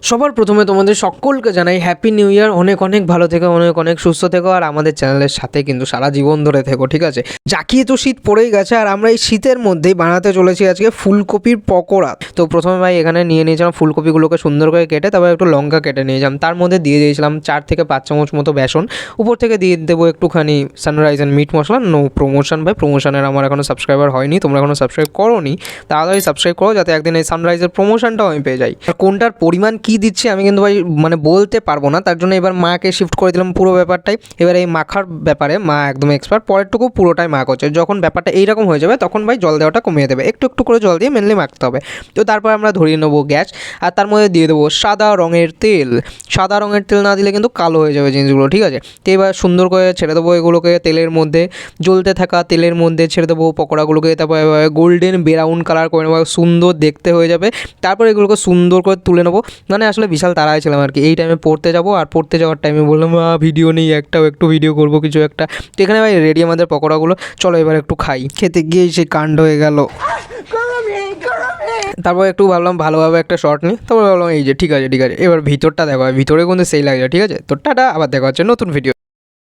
সবার প্রথমে তোমাদের সকলকে জানাই হ্যাপি নিউ ইয়ার। অনেক অনেক ভালো থেকো, অনেক অনেক সুস্থ থেকো, আর আমাদের চ্যানেলের সাথে কিন্তু সারা জীবন ধরে থেকো, ঠিক আছে? জাকিয়ে তো শীত পড়েই গেছে, আর আমরা এই শীতের মধ্যেই বানাতে চলেছি আজকে ফুলকপির পকোড়া। তো প্রথমে ভাই এখানে নিয়ে নিয়েছিলাম ফুলকপিগুলোকে সুন্দর করে কেটে, তারপর একটু লঙ্কা কেটে নিয়েছিলাম, তার মধ্যে দিয়ে দিয়েছিলাম 4 থেকে 5 চামচ মতো বেসন, উপর থেকে দিয়ে দেবো একটুখানি sunrise and meat masala. No promotion ভাই, প্রমোশনের আমার এখনও সাবস্ক্রাইবার হয়নি, তোমরা এখনও সাবস্ক্রাইব করোনি, তাড়াতাড়ি সাবস্ক্রাইব করো যাতে একদিন এই সানরাইজের প্রমোশনটাও আমি পেয়ে যাই। আর কোনটার পরিমাণ কী দিচ্ছি আমি কিন্তু ভাই মানে বলতে পারবো না, তার জন্য এবার মাকে শিফট করে দিলাম পুরো ব্যাপারটাই। এবার এই মাখার ব্যাপারে মা একদম এক্সপার্ট, পরেরটুকু পুরোটাই মা করছে। যখন ব্যাপারটা এইরকম হয়ে যাবে তখন ভাই জল দেওয়াটা কমিয়ে দেবে, একটু একটু করে জল দিয়ে মেনলি মাখতে হবে। তো তারপর আমরা ধরিয়ে নেবো গ্যাস, আর তার মধ্যে দিয়ে দেবো সাদা রঙের তেল। সাদা রঙের তেল না দিলে কিন্তু কালো হয়ে যাবে জিনিসগুলো, ঠিক আছে? তো এবার সুন্দর করে ছেড়ে দেবো এগুলোকে তেলের মধ্যে, জ্বলতে থাকা তেলের মধ্যে ছেড়ে দেবো পকোড়াগুলোকে। তারপর গোল্ডেন ব্রাউন কালার করে নেবো, সুন্দর দেখতে হয়ে যাবে। তারপর এগুলোকে সুন্দর করে তুলে নেবো। মানে আসলে বিশাল তাড়ায় ছিলাম আর কি, এই টাইমে পড়তে যাবো, আর পড়তে যাওয়ার টাইমে বললাম ভিডিও নেই একটাও, একটু ভিডিও করবো কিছু একটা। তো এখানে ভাই রেডি আমাদের পকোড়াগুলো, চলো এবার একটু খাই। খেতে গিয়েই সে কাণ্ড হয়ে গেল। তারপর একটু ভাবলাম ভালোভাবে একটা শর্ট নিই, তারপর ভাবলাম এই যে ঠিক আছে ঠিক আছে, এবার ভিতরটা দেখো, ভিতরে কিন্তু সেই লাগছে, ঠিক আছে? তো টাটা, আবার দেখা হচ্ছে নতুন ভিডিও।